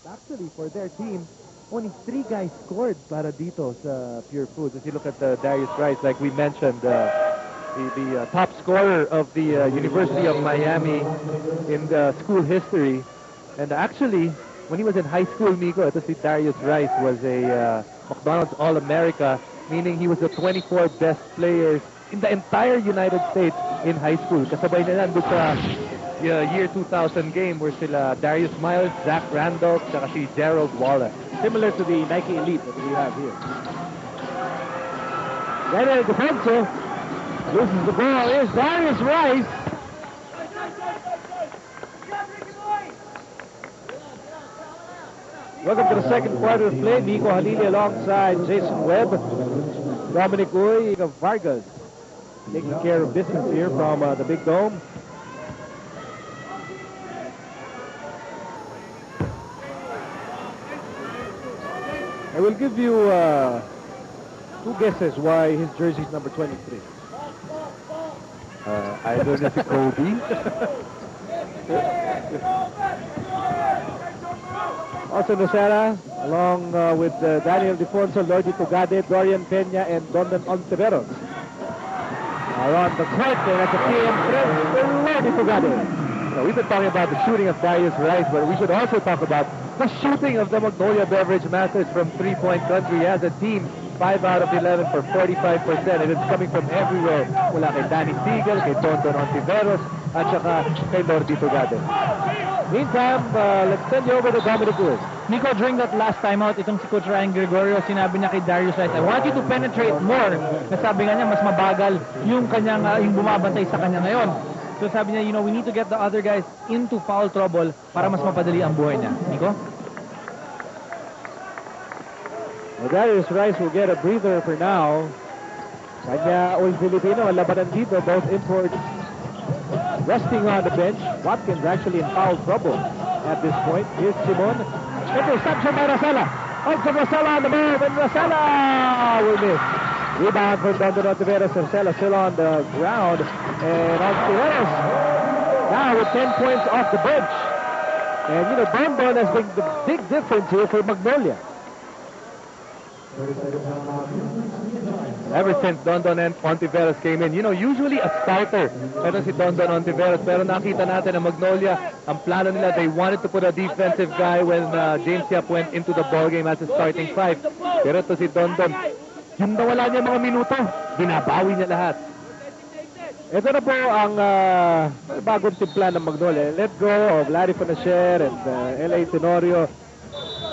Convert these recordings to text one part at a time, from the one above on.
Actually, for their team, only 3 guys scored para dito sa Purefoods. As you look at Darius Rice, like we mentioned, the top scorer of the University of Miami in the school history. And actually, when he was in high school, Miko, ito si Darius Rice was a McDonald's All-America, meaning he was the 24 best players in the entire United States in high school. Kasabay nila doon sa year 2000 game where sila Darius Miles, Zach Randolph, saka si Gerald Wallace. Similar to the Nike Elite that we have here. Daniel defensive. Loses the ball. Here's Darius Rice. Welcome to the second quarter of play. Nico Halili alongside Jason Webb. Dominic Uy of Vargas taking care of business here from the Big Dome. I will give you 2 guesses why his jersey is number 23. Either na si Kobe. Also Nocera, along with Daniel Defonso, Lordy Tugade, Dorian Peña, and Dondon Ontiveros are on the court. And at the PM threat, Lordy Tugade. So we've been talking about the shooting of Darius Rice, but we should also talk about the shooting of the Magnolia Beverage Masters from three-point country. As a team, 5 out of 11 for 45%, and it's coming from everywhere. Mula kay Danny Siegel, kay Dondon Ontiveros, at saka kay Lordy Tugade. Meantime, let's send you over to Dominic Uy. Nico, during that last timeout, itong si Coach Ryan Gregorio, sinabi niya kay Darius Rice, I want you to penetrate more. Nasabi nga niya, mas mabagal yung kanyang yung bumabantay sa kanya ngayon. So sabi niya, you know, we need to get the other guys into foul trouble para mas mapadali ang buhay niya. Nico? Well, Darius Rice will get a breather for now. Kanya All Filipino, ang labanan dito, both imports resting on the bench. Watkins actually in foul trouble at this point. Here's Simon. Interception by Rosella. Also Rosella on the move, and Rosella will miss. Rebound for Dondon Ontiveros. Rosella still on the ground. And Ontiveros now with 10 points off the bench. And, you know, Dondon has been the big difference here for Magnolia. Ever since Dondon and Ontiveros came in, you know, usually a starter. Ito si Dondon Ontiveros. Pero nakita natin na Magnolia, ang plano nila, they wanted to put a defensive guy when James Yap went into the ballgame as a starting 5. Pero ito si Dondon, yung nawala niya mga minuto, binabawi niya lahat. Ito na po ang bagong timpla ng Magnolia. Let go of Larry Fonacher and L.A. Tenorio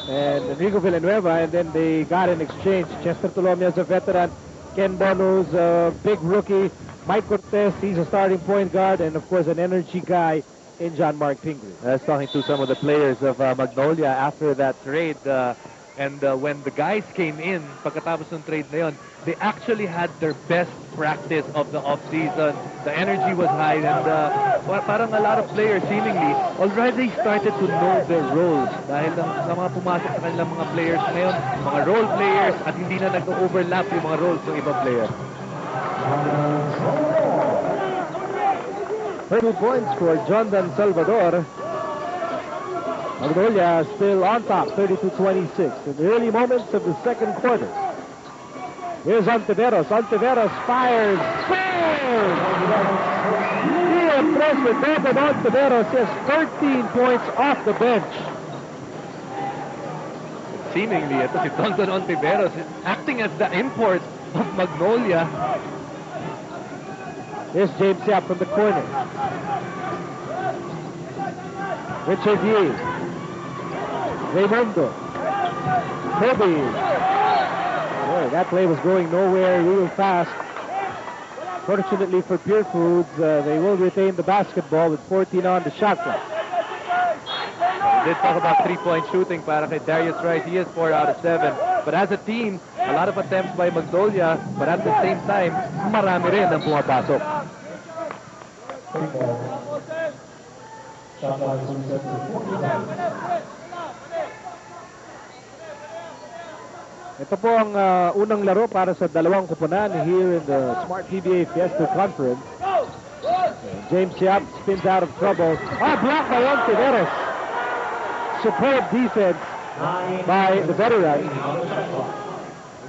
and Enrico Villanueva, and then they got an exchange. Chester Tolomia is a veteran. Ken Bono's a big rookie. Mike Cortez, he's a starting point guard, and of course an energy guy in John Mark Pingree. I was talking to some of the players of Magnolia after that trade, and when the guys came in, pagkatapos ng trade na yun, they actually had their best practice of the off-season. The energy was high, and parang a lot of players seemingly already started to know their roles. Dahil sa mga pumasok sa kanilang mga players ngayon, mga role players, at hindi na nag-overlap yung mga roles ng ibang player. 2 points for Jondan Salvador. Magnolia still on top, 32-26 in the early moments of the second quarter. Here's Ontiveros. Ontiveros fires. Scores! Be impressed with David Ontiveros. He has 13 points off the bench. Seemingly, ito si Dondon Ontiveros acting as the import of Magnolia. Here's James Yap from the corner. Richard Yee. Raymundo. Kobe. Boy, that play was going nowhere real fast. Fortunately for Purefoods, they will retain the basketball with 14 on the shot clock. We did talk about three-point shooting para kay Darius Rice. He is 4 out of 7. But as a team, a lot of attempts by Magnolia, but at the same time, marami rin ang pumapasok. Ito po ang unang laro para sa dalawang kupunan here in the Smart PBA Fiesta Conference. James Yap spins out of trouble. Blocked by Ontiveros. superb defense by the veteran.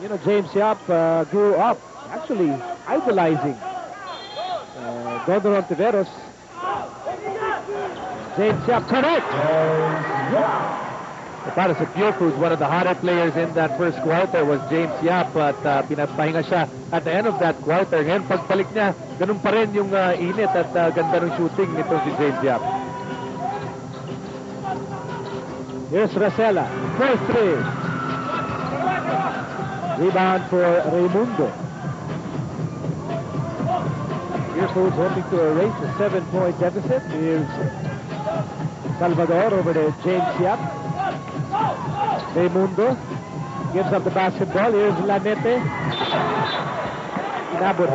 You know, James Yap grew up actually idolizing Dondon Ontiveros. James Yap, correct! Para sa Purefoods, one of the hotter players in that first quarter was James Yap at pinapahinga siya at the end of that quarter. Ngayon, pagbalik niya, ganun pa rin yung init at ganda ng shooting nito si James Yap. Here's Rosella, first three. Rebound for Raimundo. Purefoods hoping to erase a 7-point deficit. Here's Salvador over to James Yap. Raimundo gives up the basketball. Here's Lanete. Inabot,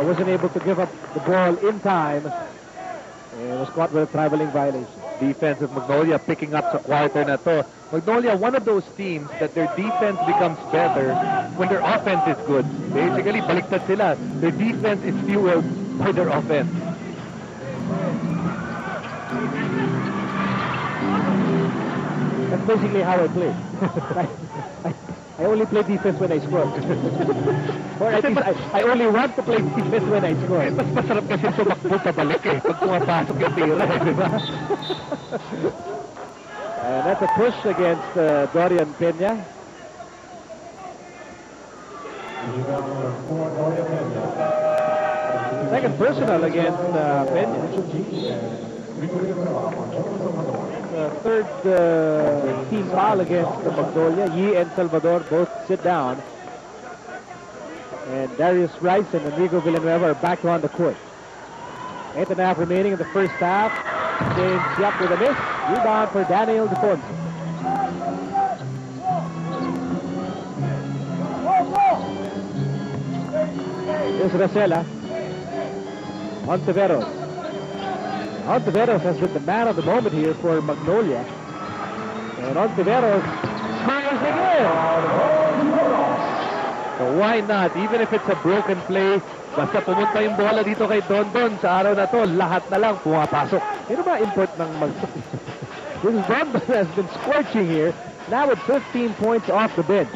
wasn't able to give up the ball in time. And was caught with a traveling violation. Defense of Magnolia picking up sa quarter na to. Magnolia, one of those teams that their defense becomes better when their offense is good. Basically, baliktad sila. Their defense is fueled by their offense. That's basically how I play. I only play defense when I score. Or at least I only want to play defense when I score. Mas masarap kasi tumakbo pabalik pag pumapasok yung tira, di ba? And that's a push against Dorian Peña. Second personal against Peña. Third team foul against Magnolia. Yi and Salvador both sit down. And Darius Rice and Enrico Villanueva are back on the court. 8.5 remaining in the first half. James Yap with a miss. Rebound for Daniel Defonso. Here's Rosella. Ontiveros. Ontiveros has been the man of the moment here for Magnolia. And Ontiveros scores again. So why not? Even if it's a broken play, basta pumunta yung bola dito kay Dondon sa araw na to, lahat na lang pumapasok. Yun ba import ng This Dondon has been scorching here. Now with 15 points off the bench.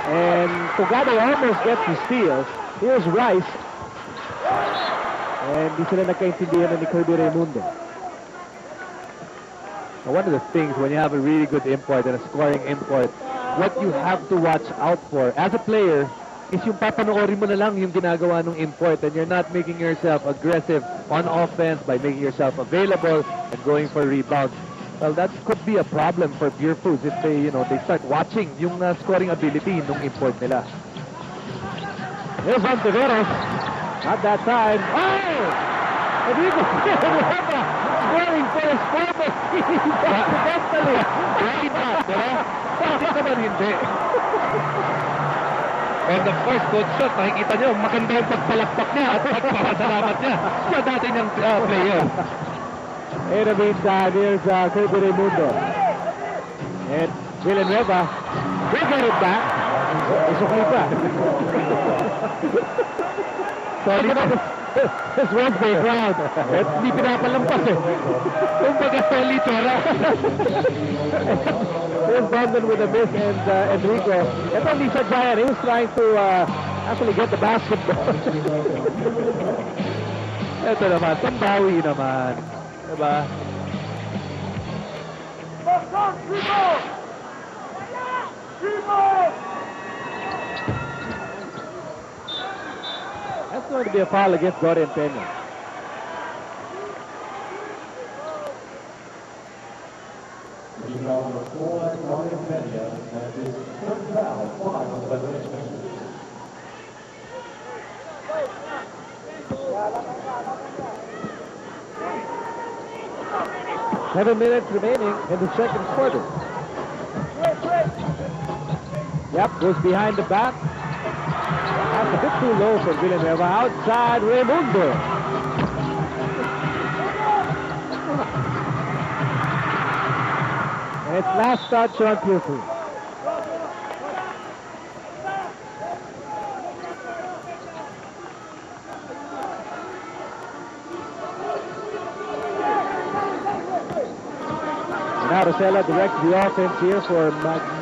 And Togado almost gets the steal. Here's Rice. And di sila nagkaintindihan na ni Kirby Raimundo. One of the things when you have a really good import and a scoring import, what you have to watch out for as a player is yung papanoorin mo na lang yung ginagawa ng import and you're not making yourself aggressive on offense by making yourself available and going for rebounds. Well, that could be a problem for Purefoods if they, they start watching yung scoring ability ng import nila. Here's Ontiveros. Not that time. Oh! Enrico Villanueva scoring for his former team. Accidentally. Why not, diba? Bakit naman hindi? On the first good shot, nakikita nyo, maganda yung pagpalakpak niya at pagpapasalamat niya sa dati niyang player. In the meantime, here's Kirby Raimundo. And Villanueva will get it back. Isukli pa. Sorry na. This Wednesday crowd. At hindi pinapalampas Kung baga Sally Chora. Here's Dondon with a miss and Enrico. Ito hindi sa Giant. He was trying to actually get the basketball. Ito naman, tambawi naman. Diba? That's going to be a foul against Dorian Peña. Seven minutes remaining in the second quarter. Yep, goes behind the back. That's a bit too low for Villanueva. Outside, Raimundo. And it's last touch on Purefoods. Now to Marcela directs the offense here for Magnolia.